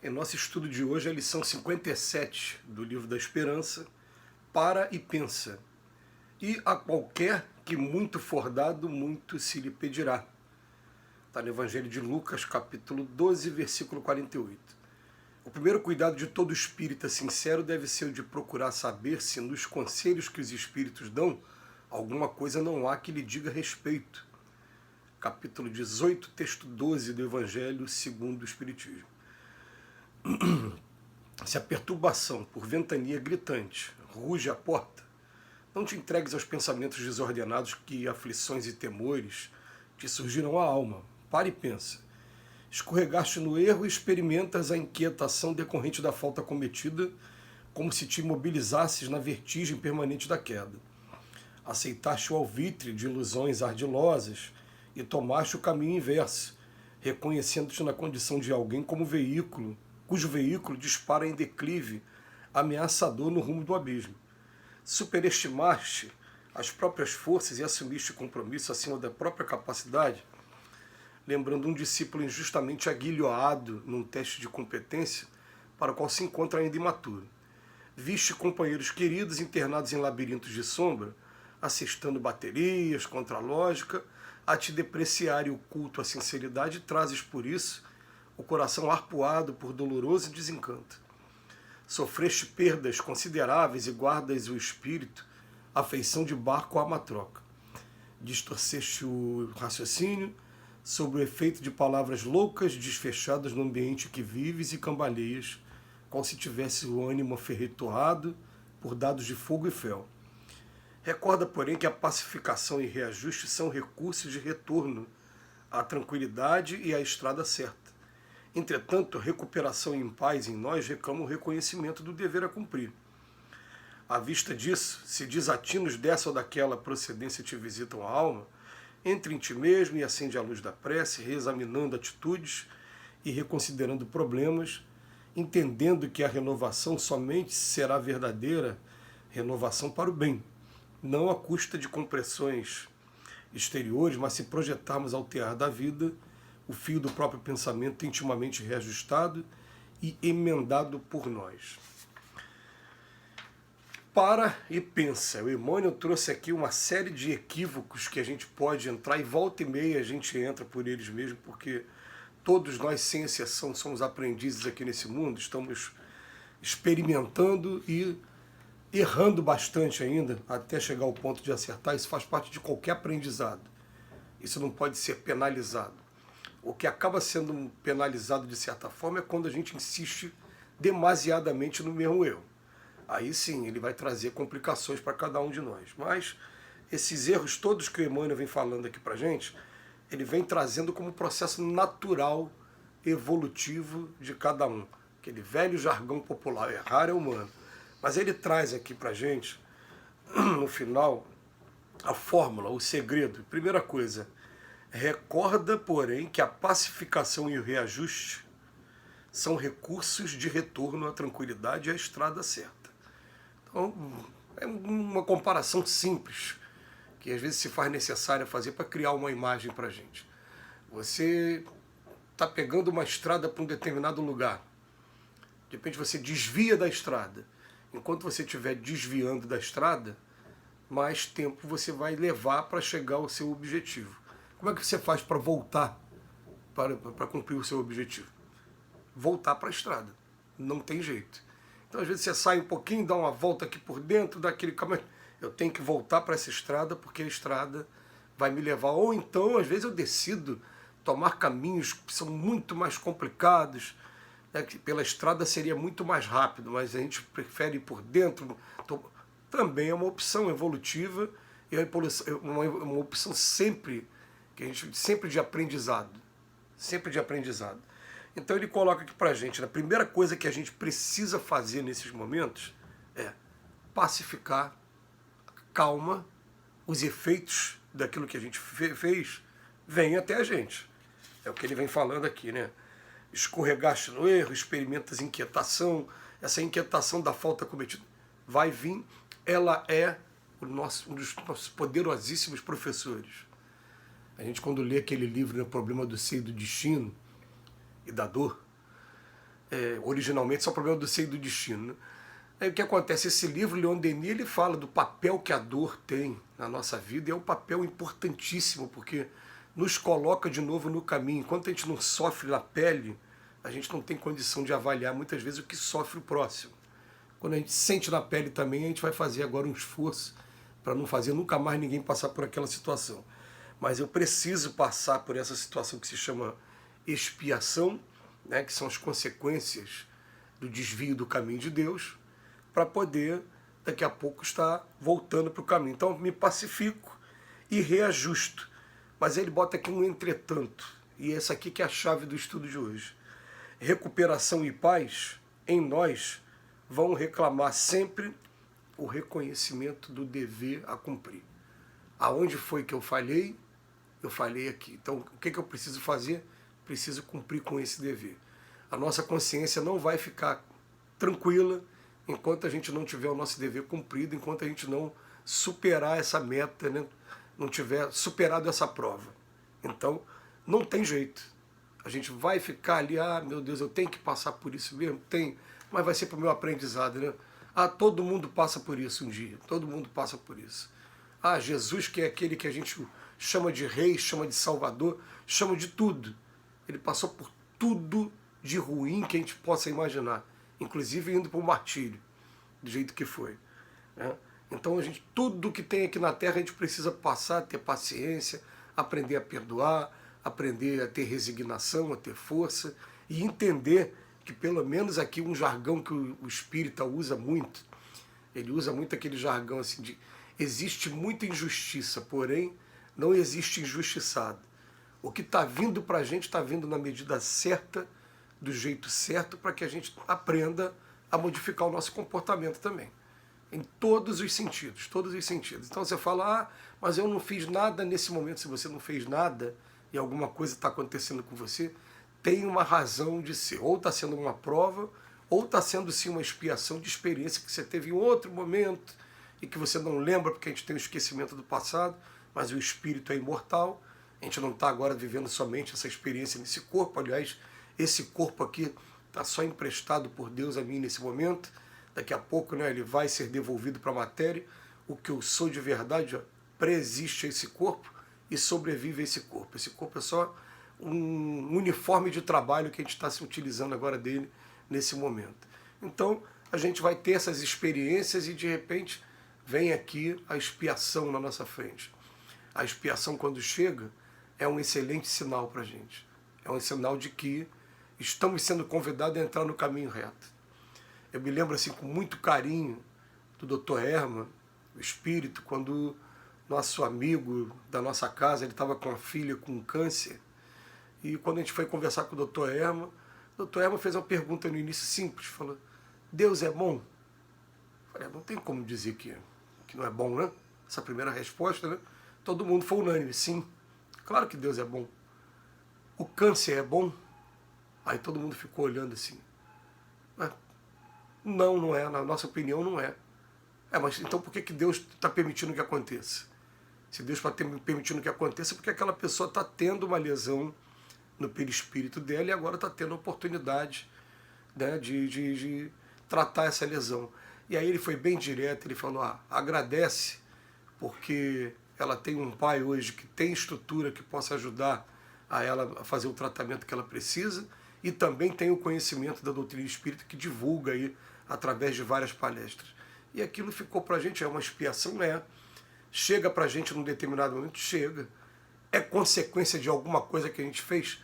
Em nosso estudo de hoje, a lição 57 do Livro da Esperança, para e pensa. E a qualquer que muito for dado, muito se lhe pedirá. Está no Evangelho de Lucas, capítulo 12, versículo 48. O primeiro cuidado de todo espírita sincero deve ser o de procurar saber se nos conselhos que os espíritos dão, alguma coisa não há que lhe diga respeito. Capítulo 18, texto 12 do Evangelho segundo o Espiritismo. Se a perturbação por ventania gritante ruge à porta, não te entregues aos pensamentos desordenados que aflições e temores te surgiram à alma. Para e pensa. Escorregaste no erro e experimentas a inquietação decorrente da falta cometida, como se te imobilizasses na vertigem permanente da queda. Aceitaste o alvitre de ilusões ardilosas e tomaste o caminho inverso, reconhecendo-te na condição de alguém como veículo, cujo veículo dispara em declive ameaçador no rumo do abismo. Superestimaste as próprias forças e assumiste compromisso acima da própria capacidade, lembrando um discípulo injustamente aguilhoado num teste de competência para o qual se encontra ainda imaturo. Viste companheiros queridos internados em labirintos de sombra, assestando baterias contra a lógica, a te depreciarem o culto à sinceridade, e trazes por isso o coração arpoado por doloroso desencanto. Sofreste perdas consideráveis e guardas o espírito, a feição de barco à matroca. Distorceste o raciocínio sob o efeito de palavras loucas desfechadas no ambiente que vives e cambaleias, como se tivesse o ânimo aferretoado por dados de fogo e fel. Recorda, porém, que a pacificação e reajuste são recursos de retorno à tranquilidade e à estrada certa. Entretanto, a recuperação em paz em nós reclama o reconhecimento do dever a cumprir. À vista disso, se desatinos dessa ou daquela procedência te visitam a alma, entre em ti mesmo e acende a luz da prece, reexaminando atitudes e reconsiderando problemas, entendendo que a renovação somente será verdadeira renovação para o bem, não à custa de compressões exteriores, mas se projetarmos ao tear da vida o fio do próprio pensamento intimamente reajustado e emendado por nós. Para e pensa. O Emmanuel trouxe aqui uma série de equívocos que a gente pode entrar, e volta e meia a gente entra por eles mesmo, porque todos nós, sem exceção, somos aprendizes aqui nesse mundo, estamos experimentando e errando bastante ainda, até chegar ao ponto de acertar. Isso faz parte de qualquer aprendizado. Isso não pode ser penalizado. O que acaba sendo penalizado de certa forma é quando a gente insiste demasiadamente no mesmo erro. Aí sim, ele vai trazer complicações para cada um de nós. Mas esses erros todos que o Emmanuel vem falando aqui para a gente, ele vem trazendo como processo natural, evolutivo de cada um. Aquele velho jargão popular, errar é humano. Mas ele traz aqui para a gente, no final, a fórmula, o segredo. Primeira coisa, recorda, porém, que a pacificação e o reajuste são recursos de retorno à tranquilidade e à estrada certa. Então, é uma comparação simples, que às vezes se faz necessária fazer para criar uma imagem para a gente. Você está pegando uma estrada para um determinado lugar. De repente você desvia da estrada. Enquanto você estiver desviando da estrada, mais tempo você vai levar para chegar ao seu objetivo. Como é que você faz para voltar para cumprir o seu objetivo? Voltar para a estrada. Não tem jeito. Então, às vezes, você sai um pouquinho, dá uma volta aqui por dentro daquele caminho. Eu tenho que voltar para essa estrada porque a estrada vai me levar. Ou então, às vezes, eu decido tomar caminhos que são muito mais complicados, né, que pela estrada seria muito mais rápido, mas a gente prefere ir por dentro. Então, também é uma opção evolutiva e uma opção sempre de aprendizado. Sempre de aprendizado. Então ele coloca aqui pra gente, a primeira coisa que a gente precisa fazer nesses momentos é pacificar, calma, os efeitos daquilo que a gente fez vêm até a gente. É o que ele vem falando aqui, né? Escorregaste no erro, experimentas inquietação, essa inquietação da falta cometida vai vir, ela é um dos nossos poderosíssimos professores. A gente, quando lê aquele livro, né, O Problema do Ser e do Destino e da Dor, originalmente, só o problema do ser e do destino. Né? Aí o que acontece? Esse livro, Leon Denis, ele fala do papel que a dor tem na nossa vida, e é um papel importantíssimo, porque nos coloca de novo no caminho. Enquanto a gente não sofre na pele, a gente não tem condição de avaliar muitas vezes o que sofre o próximo. Quando a gente sente na pele também, a gente vai fazer agora um esforço para não fazer nunca mais ninguém passar por aquela situação. Mas eu preciso passar por essa situação que se chama expiação, né, que são as consequências do desvio do caminho de Deus, para poder, daqui a pouco, estar voltando para o caminho. Então, me pacifico e reajusto. Mas ele bota aqui um entretanto, e essa aqui que é a chave do estudo de hoje. Recuperação e paz, em nós, vão reclamar sempre o reconhecimento do dever a cumprir. Aonde foi que eu falhei? Eu falhei aqui. Então, o que eu preciso fazer? Preciso cumprir com esse dever. A nossa consciência não vai ficar tranquila enquanto a gente não tiver o nosso dever cumprido, enquanto a gente não superar essa meta, né? Não tiver superado essa prova. Então, não tem jeito. A gente vai ficar ali, meu Deus, eu tenho que passar por isso mesmo? Tem, mas vai ser para o meu aprendizado, né? Todo mundo passa por isso um dia, todo mundo passa por isso. Jesus, que é aquele que a gente chama de rei, chama de salvador, chama de tudo. Ele passou por tudo de ruim que a gente possa imaginar, inclusive indo para o martírio, do jeito que foi. Né? Então, tudo que tem aqui na Terra, a gente precisa passar, ter paciência, aprender a perdoar, aprender a ter resignação, a ter força e entender que, pelo menos aqui, um jargão que o espírita usa muito, ele usa muito aquele jargão assim de existe muita injustiça, porém não existe injustiçado. O que está vindo para a gente está vindo na medida certa, do jeito certo, para que a gente aprenda a modificar o nosso comportamento também. Em todos os sentidos, todos os sentidos. Então você fala, mas eu não fiz nada nesse momento. Se você não fez nada e alguma coisa está acontecendo com você, tem uma razão de ser. Ou está sendo uma prova, ou está sendo sim uma expiação de experiência que você teve em outro momento e que você não lembra porque a gente tem o esquecimento do passado, mas o espírito é imortal. A gente não está agora vivendo somente essa experiência nesse corpo. Aliás, esse corpo aqui está só emprestado por Deus a mim nesse momento. Daqui a pouco, né, ele vai ser devolvido para a matéria. O que eu sou de verdade, preexiste a esse corpo e sobrevive a esse corpo. Esse corpo é só um uniforme de trabalho que a gente está se utilizando agora dele nesse momento. Então, a gente vai ter essas experiências e, de repente, vem aqui a expiação na nossa frente. A expiação, quando chega, é um excelente sinal para a gente. É um sinal de que estamos sendo convidados a entrar no caminho reto. Eu me lembro assim com muito carinho do Dr. Herman, o espírito, quando nosso amigo da nossa casa, ele estava com a filha com câncer, e quando a gente foi conversar com o Dr. Herman, o Dr. Herman fez uma pergunta no início simples, falou, Deus é bom? Eu falei, não tem como dizer que não é bom, né? Essa primeira resposta, né? Todo mundo foi unânime, sim, claro que Deus é bom. O câncer é bom? Aí todo mundo ficou olhando assim. Não é, na nossa opinião não é. Mas então por que Deus está permitindo que aconteça? Se Deus está permitindo que aconteça, é porque aquela pessoa está tendo uma lesão no perispírito dela e agora está tendo a oportunidade, né, de tratar essa lesão. E aí ele foi bem direto, ele falou, agradece, porque ela tem um pai hoje que tem estrutura que possa ajudar a ela a fazer o tratamento que ela precisa, e também tem o conhecimento da doutrina espírita que divulga aí através de várias palestras. E aquilo ficou para a gente, é uma expiação, chega para a gente num determinado momento, chega. É consequência de alguma coisa que a gente fez?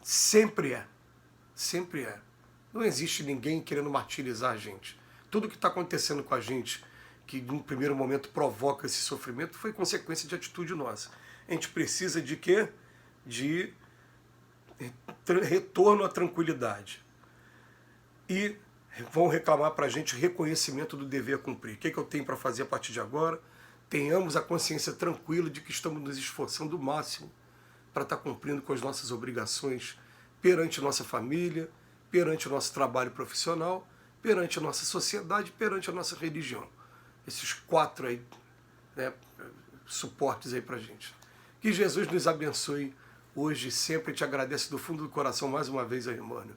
Sempre é. Sempre é. Não existe ninguém querendo martirizar a gente. Tudo que está acontecendo com a gente, que num primeiro momento provoca esse sofrimento, foi consequência de atitude nossa. A gente precisa de quê? De retorno à tranquilidade. E vão reclamar para a gente reconhecimento do dever a cumprir. O que eu tenho para fazer a partir de agora? Tenhamos a consciência tranquila de que estamos nos esforçando o máximo para estar cumprindo com as nossas obrigações perante nossa família, perante o nosso trabalho profissional, perante a nossa sociedade, perante a nossa religião. Esses 4 aí, né, suportes aí para a gente. Que Jesus nos abençoe hoje e sempre. Te agradeço do fundo do coração mais uma vez aí, Emmanuel.